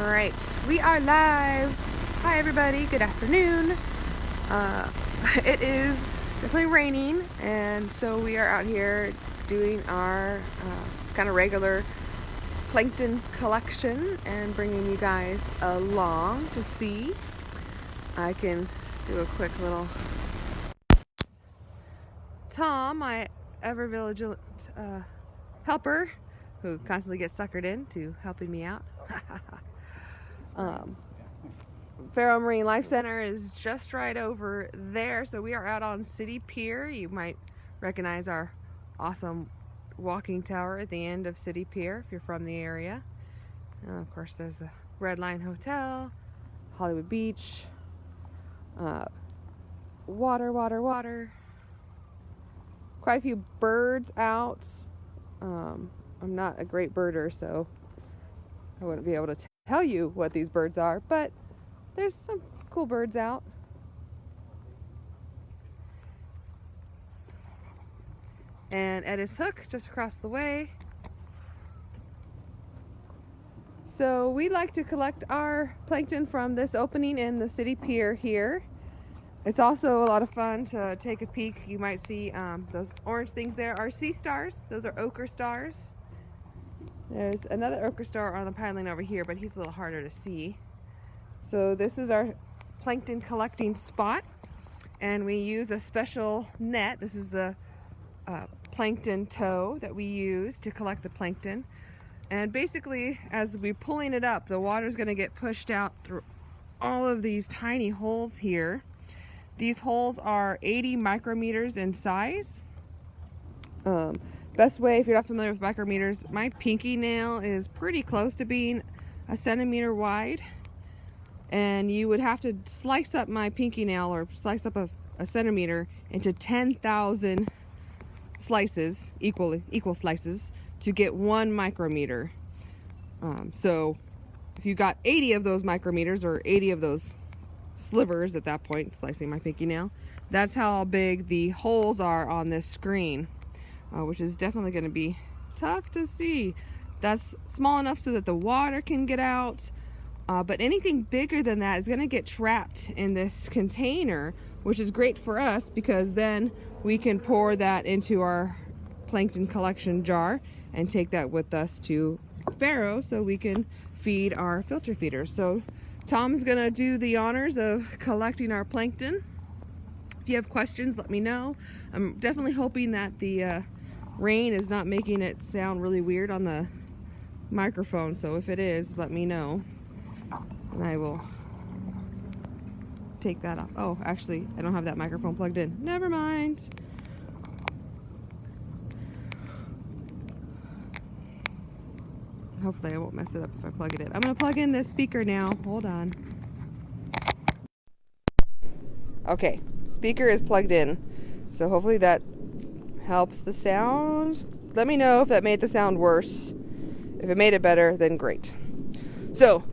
Alright, we are live. Hi everybody, good afternoon. It is definitely raining, and so we are out here doing our kind of regular plankton collection and bringing you guys along to see. I can do a quick little Tom, my ever vigilant helper, who constantly gets suckered into helping me out. Faro Marine Life Center is just right over there, so we are out on City Pier. You might recognize our awesome walking tower at the end of City Pier if you're from the area. Of course, there's the Red Line Hotel, Hollywood Beach, water. Quite a few birds out. I'm not a great birder, so I wouldn't be able to tell you what these birds are, but there's some cool birds out. And Edda's Hook just across the way. So we like to collect our plankton from this opening in the City Pier here. It's also a lot of fun to take a peek. You might see those orange things there are sea stars. Those are ochre stars. There's another ochre star on the piling over here, but he's a little harder to see. So this is our plankton collecting spot, and we use a special net. This is the plankton tow that we use to collect the plankton. And basically, as we're pulling it up, the water is going to get pushed out through all of these tiny holes here. These holes are 80 micrometers in size. Best way, if you're not familiar with micrometers, my pinky nail is pretty close to being a centimeter wide. And you would have to slice up my pinky nail, or slice up a centimeter into 10,000 slices, equal slices, to get 1 micrometer. So if you got 80 of those micrometers, or 80 of those slivers at that point, slicing my pinky nail, that's how big the holes are on this screen, which is definitely going to be tough to see. That's small enough so that the water can get out, but anything bigger than that is going to get trapped in this container, which is great for us because then we can pour that into our plankton collection jar and take that with us to Faro so we can feed our filter feeders. So Tom's gonna do the honors of collecting our plankton. If you have questions, let me know. I'm definitely hoping that the rain is not making it sound really weird on the microphone, so if it is, let me know and I will take that off. Oh, actually, I don't have that microphone plugged in. Never mind. Hopefully I won't mess it up if I plug it in. I'm going to plug in this speaker now. Hold on. Okay, speaker is plugged in. So hopefully that helps the sound. Let me know if that made the sound worse. If it made it better, then great. So,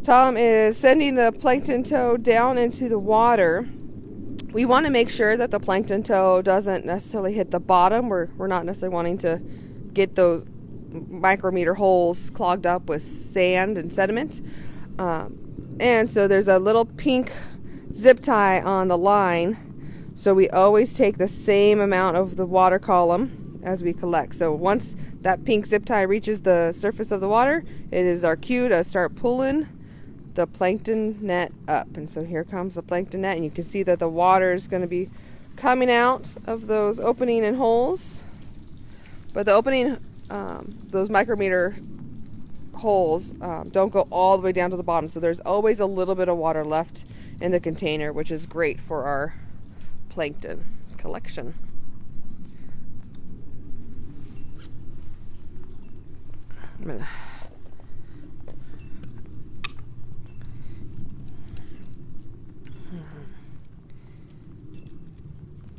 Tom is sending the plankton tow down into the water. We want to make sure that the plankton tow doesn't necessarily hit the bottom. We're not necessarily wanting to get those micrometer holes clogged up with sand and sediment, and so there's a little pink zip tie on the line, so we always take the same amount of the water column as we collect. So once that pink zip tie reaches the surface of the water, it is our cue to start pulling the plankton net up. And so here comes the plankton net, and you can see that the water is going to be coming out of those opening and holes, but the opening those micrometer holes don't go all the way down to the bottom, so there's always a little bit of water left in the container, which is great for our plankton collection.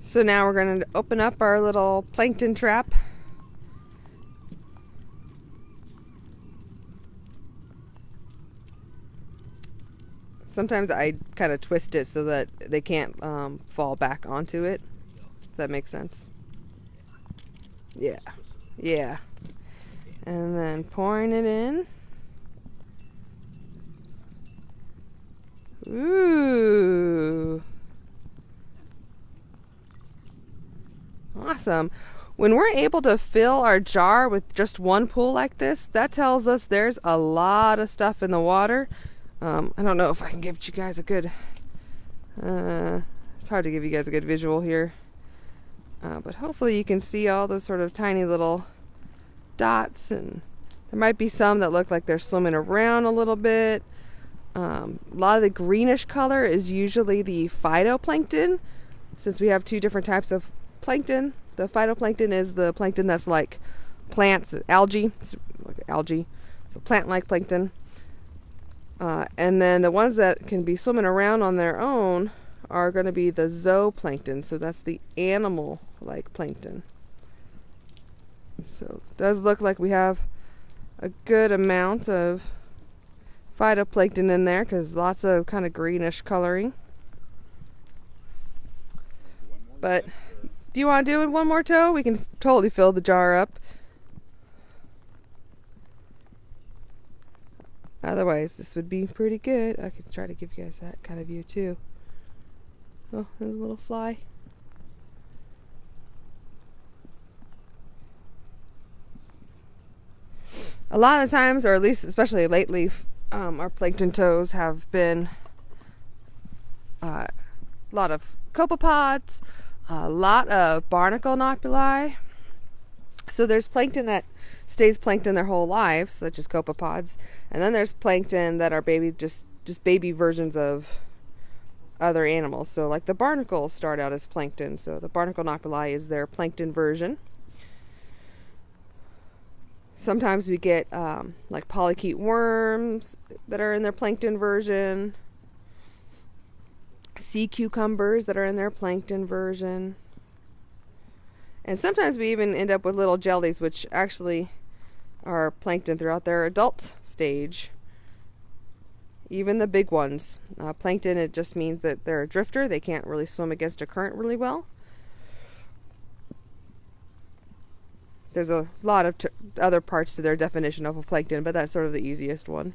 So now we're going to open up our little plankton trap. Sometimes I kind of twist it so that they can't fall back onto it. Does that make sense? Yeah. And then pouring it in. Ooh. Awesome. When we're able to fill our jar with just one pool like this, that tells us there's a lot of stuff in the water. I don't know if I can give you guys a good, it's hard to give you guys a good visual here. But hopefully you can see all the sort of tiny little dots, and there might be some that look like they're swimming around a little bit. A lot of the greenish color is usually the phytoplankton, since we have two different types of plankton. The phytoplankton is the plankton that's like plants, algae, so plant-like plankton. And then the ones that can be swimming around on their own are going to be the zooplankton, so that's the animal-like plankton. So it does look like we have a good amount of phytoplankton in there, because lots of kind of greenish coloring. But do you want to do it one more toe? We can totally fill the jar up. Otherwise, this would be pretty good. I could try to give you guys that kind of view too. Oh, there's a little fly. A lot of the times, or at least especially lately, our plankton toes have been a lot of copepods, a lot of barnacle noculi. So there's plankton that stays plankton their whole lives, such as copepods, and then there's plankton that are just baby versions of other animals. So like the barnacles start out as plankton, so the barnacle noculi is their plankton version. Sometimes we get like polychaete worms that are in their plankton version, sea cucumbers that are in their plankton version, and sometimes we even end up with little jellies, which actually are plankton throughout their adult stage. Even the big ones. Plankton, it just means that they're a drifter. They can't really swim against a current really well. There's a lot of other parts to their definition of a plankton, but that's sort of the easiest one.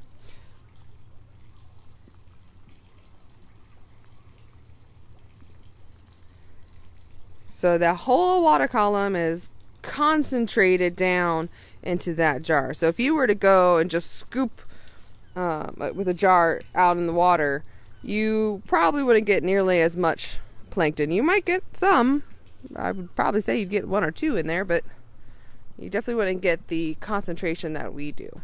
So the whole water column is concentrated down into that jar. So if you were to go and just scoop with a jar out in the water, you probably wouldn't get nearly as much plankton. You might get some. I would probably say you'd get one or two in there, but you definitely wouldn't get the concentration that we do.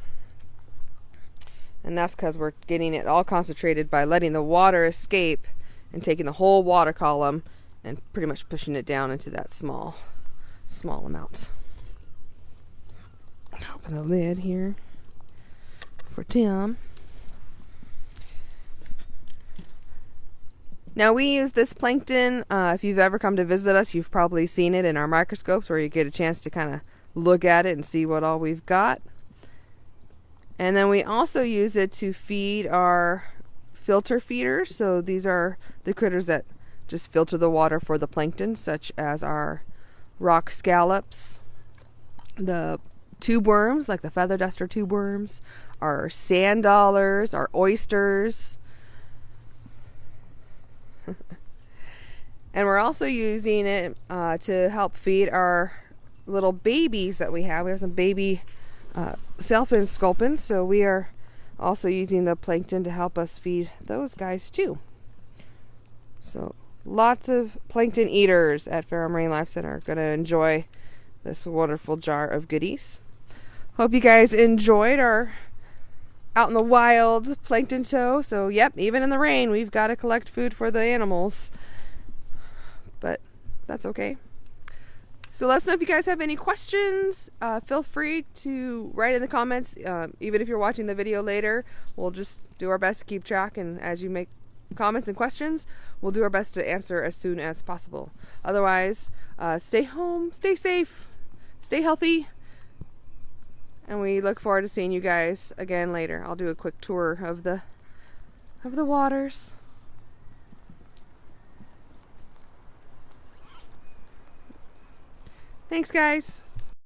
And that's because we're getting it all concentrated by letting the water escape and taking the whole water column and pretty much pushing it down into that small amount. Open the lid here for Tim. Now we use this plankton, if you've ever come to visit us, you've probably seen it in our microscopes where you get a chance to kind of look at it and see what all we've got. And then we also use it to feed our filter feeders. So these are the critters that just filter the water for the plankton, such as our rock scallops, the tube worms, like the feather duster tube worms, our sand dollars, our oysters. And we're also using it to help feed our little babies that we have. We have some baby sailfin sculpins, so we are also using the plankton to help us feed those guys too. So lots of plankton eaters at Faro Marine Life Center are going to enjoy this wonderful jar of goodies. Hope you guys enjoyed our out in the wild plankton tow. So yep, even in the rain we've got to collect food for the animals, but that's okay. So let us know if you guys have any questions. Feel free to write in the comments. Even if you're watching the video later, we'll just do our best to keep track, and as you make comments and questions, we'll do our best to answer as soon as possible. Otherwise, stay home, stay safe, stay healthy, and we look forward to seeing you guys again later. I'll do a quick tour of the waters. Thanks, guys.